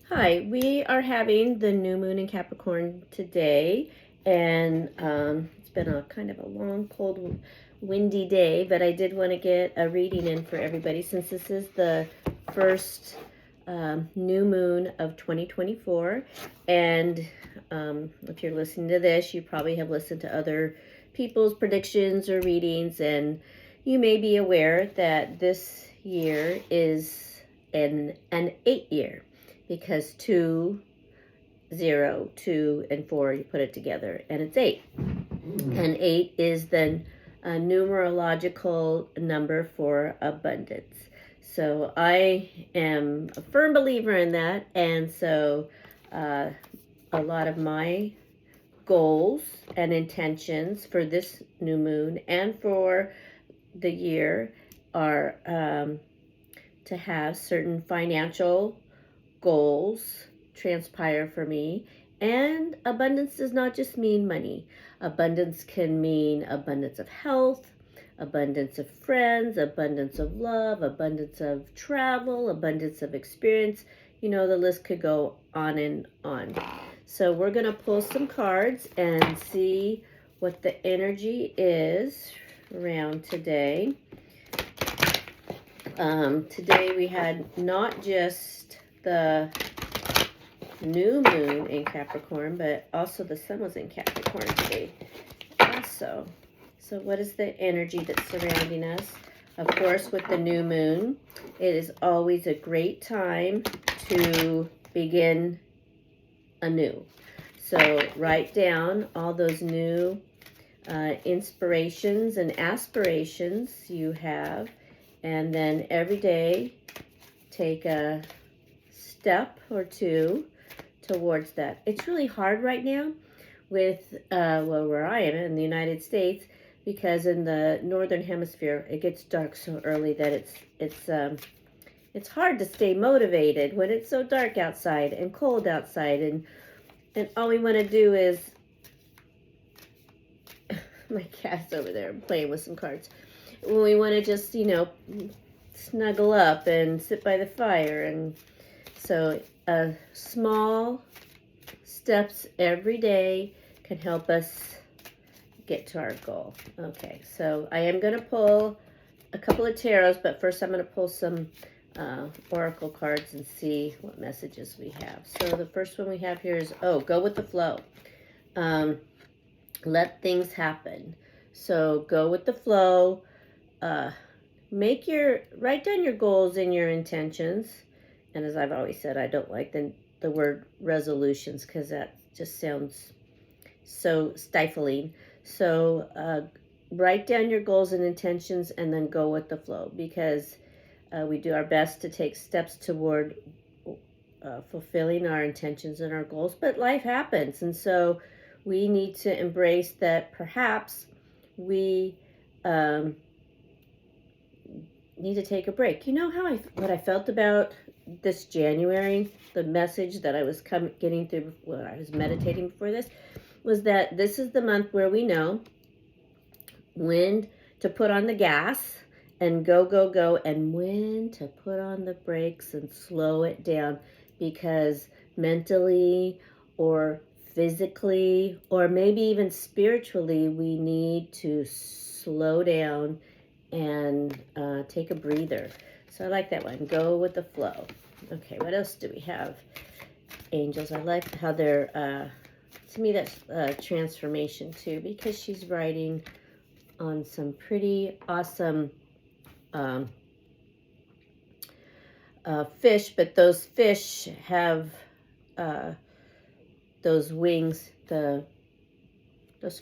Hi, we are having the new moon in Capricorn today, and it's been a kind of a long, cold, windy day, but I did want to get a reading in for everybody since this is the first new moon of 2024. And if you're listening to this, you probably have listened to other people's predictions or readings, and you may be aware that this year is an 8 year because 2, 0, 2, and 4, you put it together, and it's 8. And 8 is the numerological number for abundance. So I am a firm believer in that, and so a lot of my goals and intentions for this new moon and for the year are to have certain financial goals transpire for me. And abundance does not just mean money. Abundance can mean abundance of health, abundance of friends, abundance of love, abundance of travel, abundance of experience. You know, the list could go on and on. So we're going to pull some cards and see what the energy is around today. Today we had not just the new moon in Capricorn, but also the sun was in Capricorn today also. So what is the energy that's surrounding us? Of course, with the new moon, it is always a great time to begin anew. So write down all those new inspirations and aspirations you have, and then every day take a step or two towards that. It's really hard right now with where I am in the United States, because in the northern hemisphere it gets dark so early that it's hard to stay motivated when it's so dark outside and cold outside, and all we want to do is my cat's over there playing with some cards. When we want to just snuggle up and sit by the fire. And so small steps every day can help us get to our goal. Okay, so I am going to pull a couple of tarots, but first I'm going to pull some oracle cards and see what messages we have. So the first one we have here is, go with the flow. Let things happen. So go with the flow. Write down your goals and your intentions. And as I've always said, I don't like the word resolutions, because that just sounds so stifling. So write down your goals and intentions and then go with the flow, because we do our best to take steps toward fulfilling our intentions and our goals, but life happens, and so we need to embrace that perhaps we need to take a break. You know what I felt about this January, the message that I was getting through when I was meditating before this, was that this is the month where we know when to put on the gas and go, and when to put on the brakes and slow it down, because mentally or physically or maybe even spiritually, we need to slow down and take a breather. So I like that one. Go with the flow. Okay, what else do we have? Angels. I like how they're, to me, that's transformation too, because she's writing on some pretty awesome fish, but those fish have those wings, those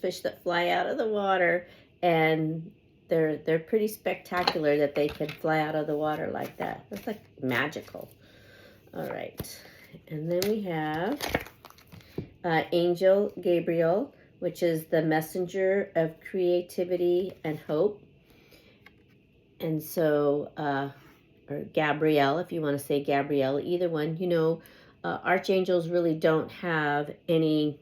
fish that fly out of the water, and they're pretty spectacular that they can fly out of the water like that. That's like magical. All right, and then we have Angel Gabriel, which is the messenger of creativity and hope. And so, or Gabrielle, if you want to say Gabrielle, either one. Archangels really don't have any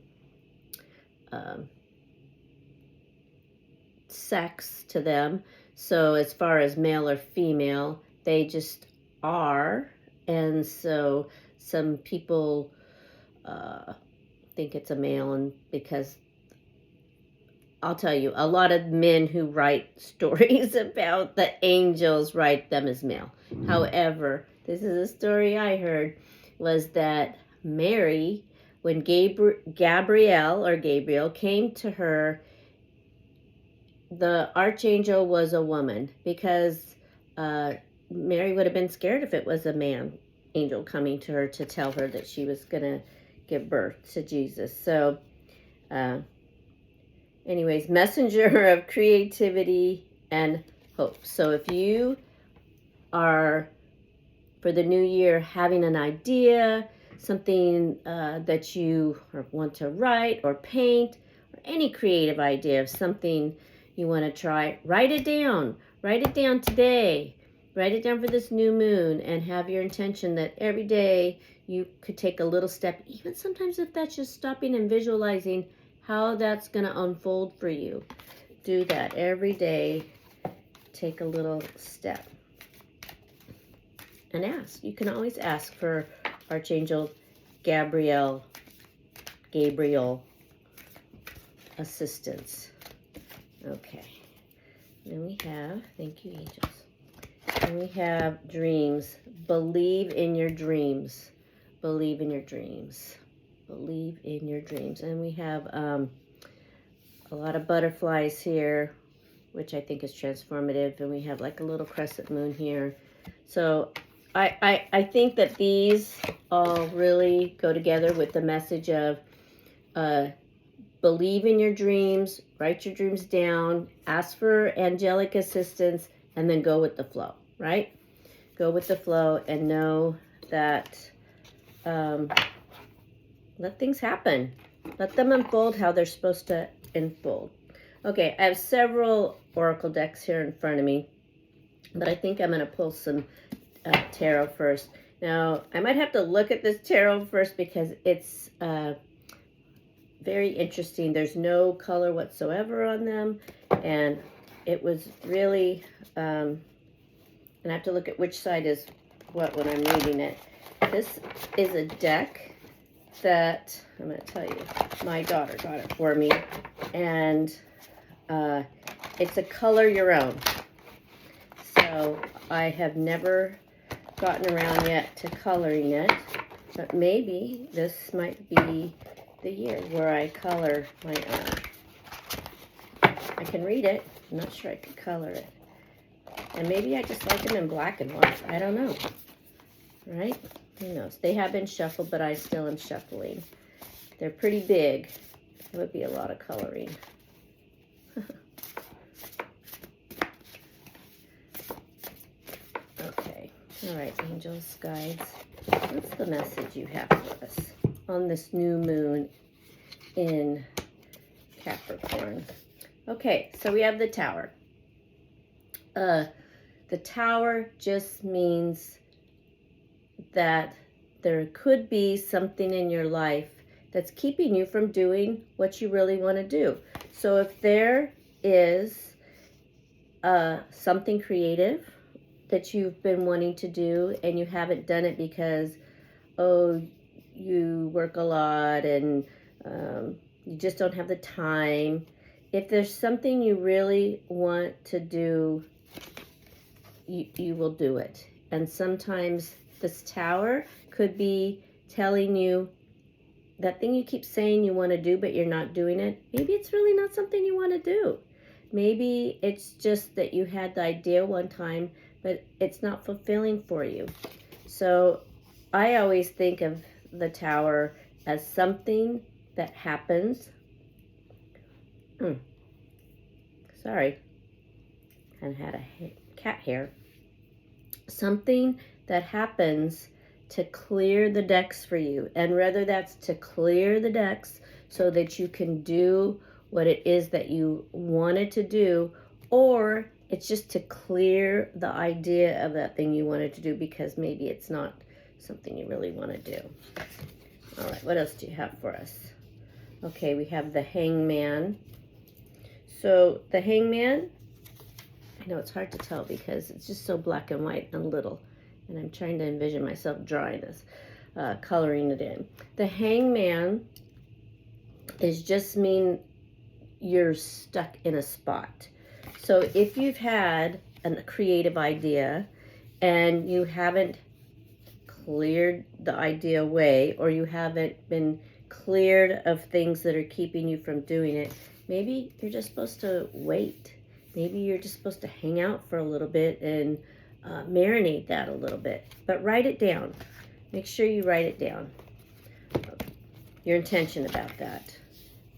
sex to them. So as far as male or female, they just are. And so some people think it's a male, and because I'll tell you, a lot of men who write stories about the angels write them as male. However, this is a story I heard, was that Mary, when Gabriel came to her, the archangel was a woman, because Mary would have been scared if it was a man angel coming to her to tell her that she was going to give birth to Jesus. So, anyways, messenger of creativity and hope. So if you are, for the new year, having an idea, something that you want to write or paint, or any creative idea of something you want to try, write it down. Write it down today. Write it down for this new moon, and have your intention that every day you could take a little step, even sometimes if that's just stopping and visualizing how that's going to unfold for you. Do that every day. Take a little step. And ask. You can always ask for Archangel Gabriel assistance. Okay. Then we have, thank you, angels. Then we have dreams. Believe in your dreams. Believe in your dreams. Believe in your dreams. And we have a lot of butterflies here, which I think is transformative. And we have like a little crescent moon here. So I think that these all really go together with the message of believe in your dreams, write your dreams down, ask for angelic assistance, and then go with the flow, right? Go with the flow and know that let things happen. Let them unfold how they're supposed to unfold. Okay, I have several oracle decks here in front of me, but I think I'm going to pull some tarot first. Now, I might have to look at this tarot first because it's very interesting. There's no color whatsoever on them, and it was really, and I have to look at which side is what when I'm reading it. This is a deck that, I'm going to tell you, my daughter got it for me, and it's a color your own. So I have never gotten around yet to coloring it, but maybe this might be the year where I color my own. I can read it. I'm not sure I could color it. And maybe I just like them in black and white. I don't know. Right? Who knows? They have been shuffled, but I still am shuffling. They're pretty big. It would be a lot of coloring. Okay. All right, angels, guides. What's the message you have for us on this new moon in Capricorn? Okay, so we have the Tower. The Tower just means that there could be something in your life that's keeping you from doing what you really want to do. So if there is something creative that you've been wanting to do and you haven't done it because, oh, you work a lot and you just don't have the time. If there's something you really want to do, you will do it. And sometimes this Tower could be telling you that thing you keep saying you want to do, but you're not doing it. Maybe it's really not something you want to do. Maybe it's just that you had the idea one time, but it's not fulfilling for you. So I always think of the Tower as something that happens. Sorry. And had a cat hair. Something that happens to clear the decks for you. And whether that's to clear the decks so that you can do what it is that you wanted to do, or it's just to clear the idea of that thing you wanted to do because maybe it's not something you really want to do. All right, what else do you have for us? Okay, we have the Hangman. So the Hangman, I know it's hard to tell because it's just so black and white and little. And I'm trying to envision myself drawing this. coloring it in. The Hangman is just mean you're stuck in a spot. So if you've had a creative idea and you haven't cleared the idea away, or you haven't been cleared of things that are keeping you from doing it, maybe you're just supposed to wait. Maybe you're just supposed to hang out for a little bit and marinate that a little bit. But write it down. Make sure you write it down. Your intention about that.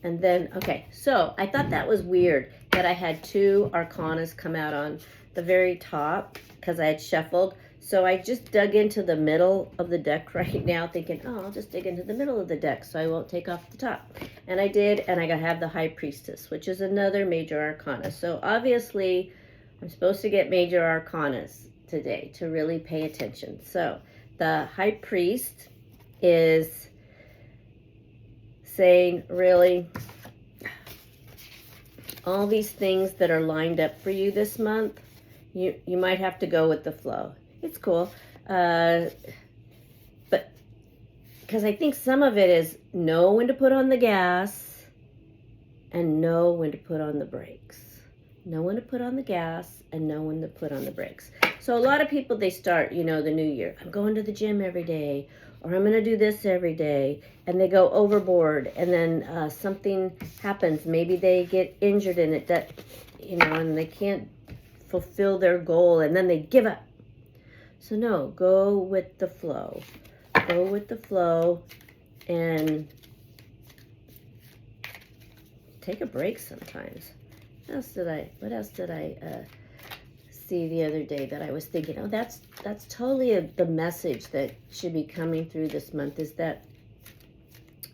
And then, okay, so I thought that was weird that I had 2 arcanas come out on the very top because I had shuffled. So I just dug into the middle of the deck right now thinking, oh, I'll just dig into the middle of the deck so I won't take off the top. And I did, and I have the High Priestess, which is another major arcana. So obviously, I'm supposed to get major arcanas today to really pay attention. So the High Priest is saying, really, all these things that are lined up for you this month, you might have to go with the flow. It's cool. But because I think some of it is know when to put on the gas and know when to put on the brakes. Know when to put on the gas and know when to put on the brakes. So a lot of people, they start, the new year. I'm going to the gym every day, or I'm going to do this every day. And they go overboard, and then something happens. Maybe they get injured in it, and they can't fulfill their goal, and then they give up. So no, go with the flow. Go with the flow and take a break sometimes. What else did I see the other day that I was thinking, oh, that's totally the message that should be coming through this month, is that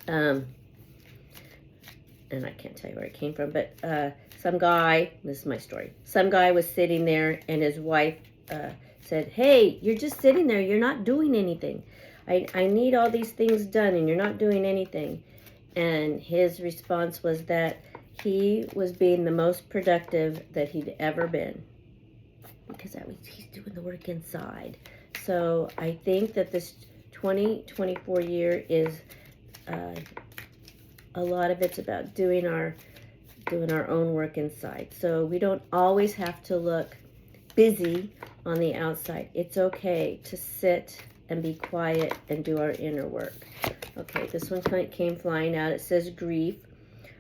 and I can't tell you where it came from, but some guy, this is my story, some guy was sitting there and his wife said, hey, you're just sitting there, you're not doing anything. I need all these things done and you're not doing anything. And his response was that he was being the most productive that he'd ever been, because he's doing the work inside. So I think that this 2024 year is a lot of it's about doing our own work inside. So we don't always have to look busy on the outside. It's okay to sit and be quiet and do our inner work. Okay, this one came flying out. It says grief.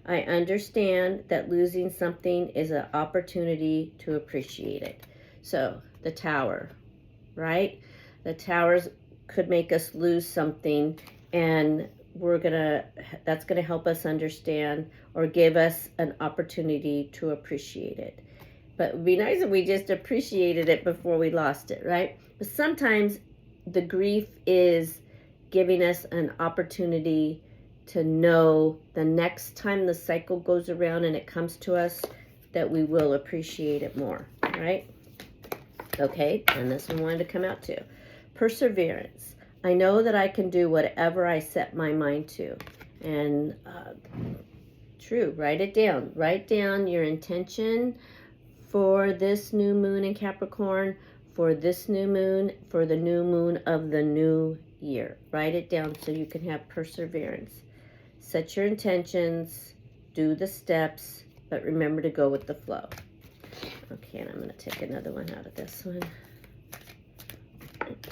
I understand that losing something is an opportunity to appreciate it. So the Tower, right? The Towers could make us lose something, and that's gonna help us understand or give us an opportunity to appreciate it. But it would be nice if we just appreciated it before we lost it, right? But sometimes the grief is giving us an opportunity to know the next time the cycle goes around and it comes to us that we will appreciate it more, right? Okay, and this one wanted to come out too. Perseverance. I know that I can do whatever I set my mind to. And true, write it down. Write down your intention for this new moon in Capricorn, for this new moon, for the new moon of the new year. Write it down so you can have perseverance. Set your intentions, do the steps, but remember to go with the flow. Okay, and I'm going to take another one out of this one.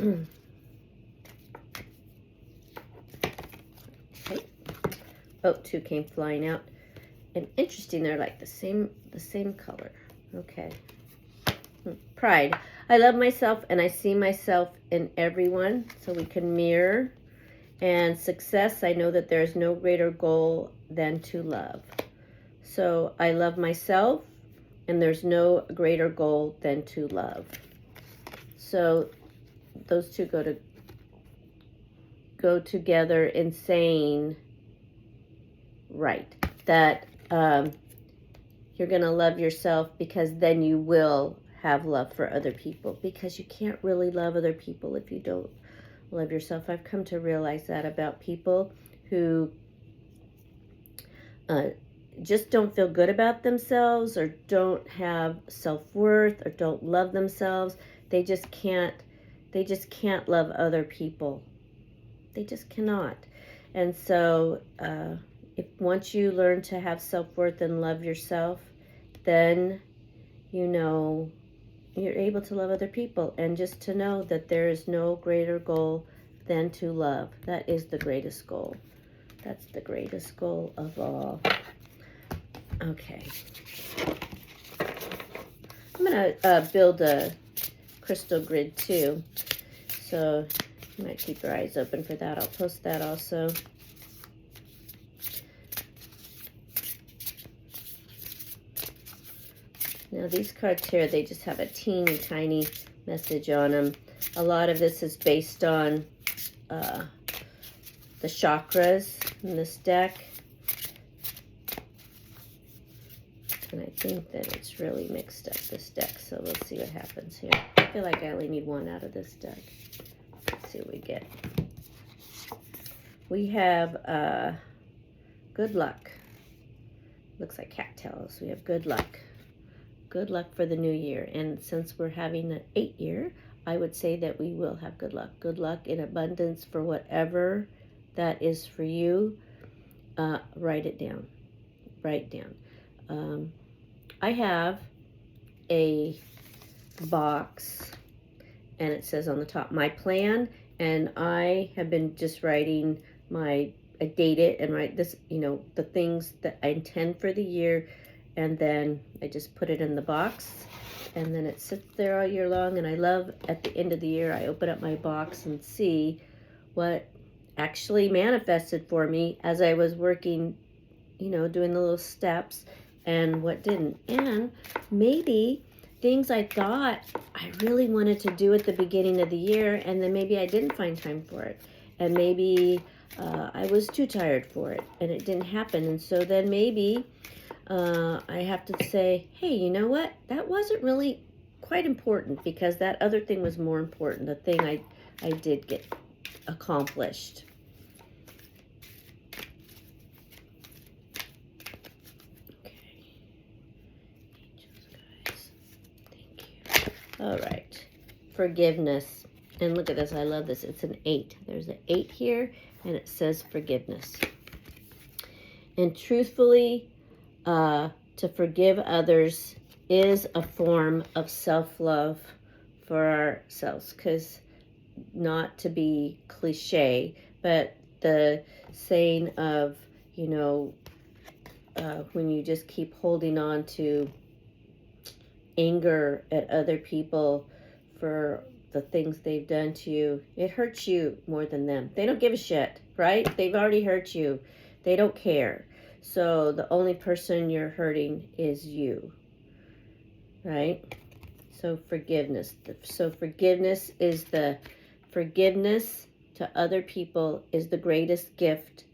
Okay. Oh, 2 came flying out. And interesting, they're like the same color. Okay. Pride. I love myself and I see myself in everyone, so we can mirror. And success, I know that there is no greater goal than to love. So I love myself, and there's no greater goal than to love. So those two go together in saying, right, that you're going to love yourself, because then you will have love for other people, because you can't really love other people if you don't love yourself. I've come to realize that about people who just don't feel good about themselves, or don't have self-worth, or don't love themselves. They just can't love other people They just cannot. And so if once you learn to have self-worth and love yourself, then you know you're able to love other people, and just to know that there is no greater goal than to love. That is the greatest goal. That's the greatest goal of all. Okay. I'm going to build a crystal grid too. So you might keep your eyes open for that. I'll post that also. Now these cards here, they just have a teeny tiny message on them. A lot of this is based on the chakras in this deck. And I think that it's really mixed up, this deck. So we'll see what happens here. I feel like I only need one out of this deck. Let's see what we get. We have good luck. Looks like cattails. We have good luck. Good luck for the new year. And since we're having an 8-year, I would say that we will have good luck. Good luck in abundance for whatever that is for you. Write it down. Write down. I have a box, and it says on the top, my plan, and I have been just writing I date it and write this, the things that I intend for the year, and then I just put it in the box, and then it sits there all year long. And I love, at the end of the year, I open up my box and see what actually manifested for me as I was working, doing the little steps, and what didn't. And maybe things I thought I really wanted to do at the beginning of the year, and then maybe I didn't find time for it, and maybe I was too tired for it, and it didn't happen. And so then maybe I have to say, hey, you know what? That wasn't really quite important, because that other thing was more important, the thing I did get accomplished. All right, forgiveness. And look at this, I love this. It's an 8. There's an 8 here, and it says forgiveness. And truthfully, to forgive others is a form of self-love for ourselves. Because, not to be cliche, but the saying of, when you just keep holding on to anger at other people for the things they've done to you, it hurts you more than them. They don't give a shit, right? They've already hurt you. They don't care. So the only person you're hurting is you, right? So forgiveness. So forgiveness to other people is the greatest gift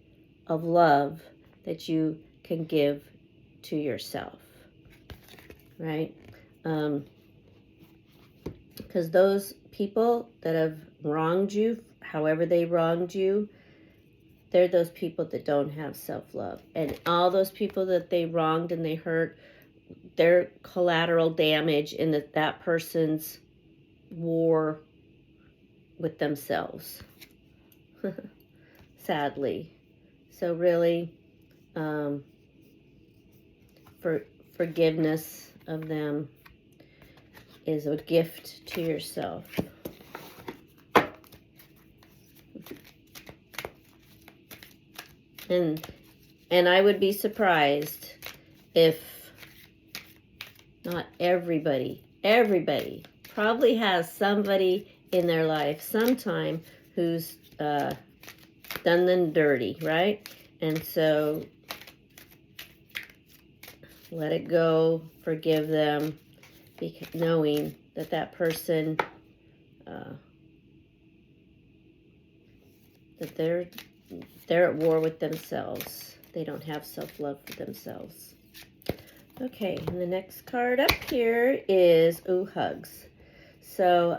of love that you can give to yourself, right? Because those people that have wronged you, however they wronged you, they're those people that don't have self-love. And all those people that they wronged and they hurt, they're collateral damage in that person's war with themselves. Sadly. So really, forgiveness of them is a gift to yourself. And I would be surprised if not everybody probably has somebody in their life sometime who's done them dirty, right? And so let it go, forgive them, knowing that that person, that they're at war with themselves. They don't have self-love for themselves. Okay, and the next card up here is, hugs. So,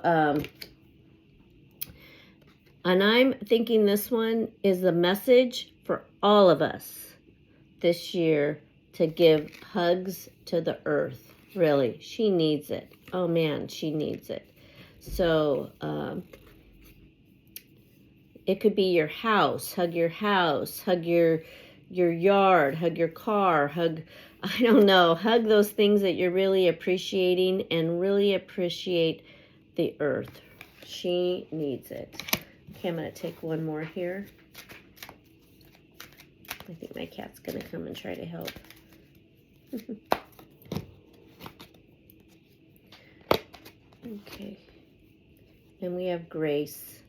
and I'm thinking this one is a message for all of us this year to give hugs to the earth. Really, she needs it. Oh man, she needs it. So, It could be your house, hug your yard, hug your car, hug, I don't know, hug those things that you're really appreciating and really appreciate the earth. She needs it. Okay, I'm going to take one more here. I think my cat's going to come and try to help. Okay. And we have grace.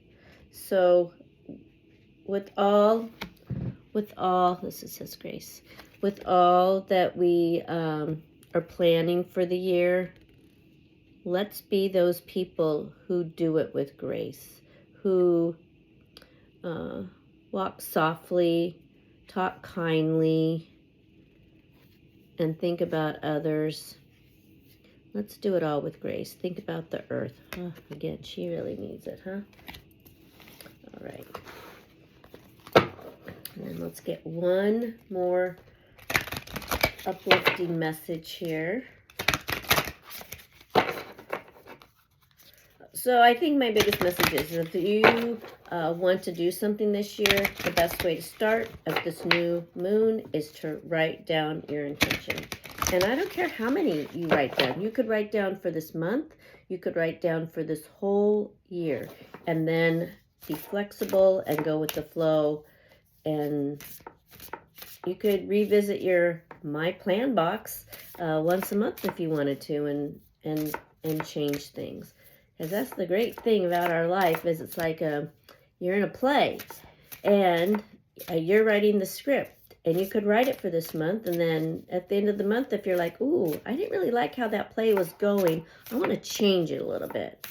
So with all, this says grace. With all that we are planning for the year, let's be those people who do it with grace, who walk softly, talk kindly, and think about others. Let's do it all with grace. Think about the earth. Oh, again, she really needs it, huh? All right. And then let's get one more uplifting message here. So I think my biggest message is if you want to do something this year, the best way to start of this new moon is to write down your intention. And I don't care how many you write down. You could write down for this month. You could write down for this whole year. And then be flexible and go with the flow. And you could revisit your My Plan box once a month if you wanted to and change things. Because that's the great thing about our life is it's like you're in a play and you're writing the script and you could write it for this month, and then at the end of the month if you're like, ooh, I didn't really like how that play was going, I want to change it a little bit.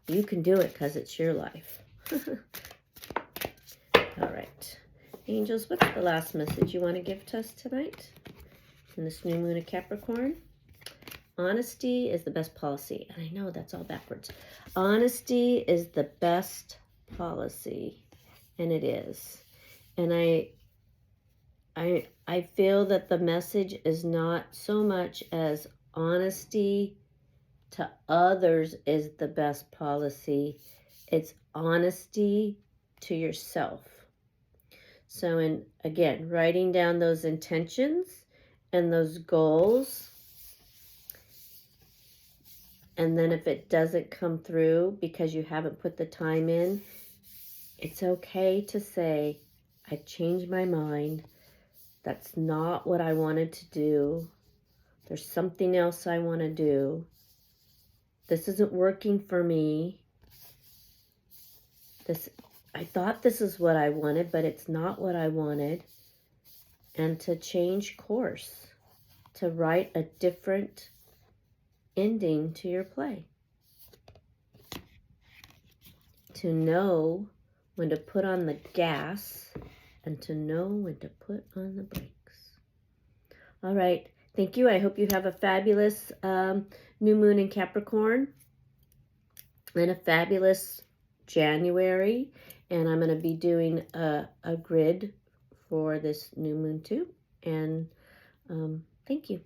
You can do it because it's your life. All right. Angels, what's the last message you want to give to us tonight in this new moon of Capricorn? Honesty is the best policy. And I know that's all backwards. Honesty is the best policy. And it is. And I feel that the message is not so much as honesty to others is the best policy. It's honesty to yourself. So again, writing down those intentions and those goals. And then if it doesn't come through because you haven't put the time in, it's okay to say, I've changed my mind. That's not what I wanted to do. There's something else I want to do. This isn't working for me. I thought this is what I wanted, but it's not what I wanted. And to change course, to write a different ending to your play. To know when to put on the gas and to know when to put on the brakes. All right. Thank you. I hope you have a fabulous new moon in Capricorn and a fabulous January. And I'm going to be doing a grid for this new moon too. And thank you.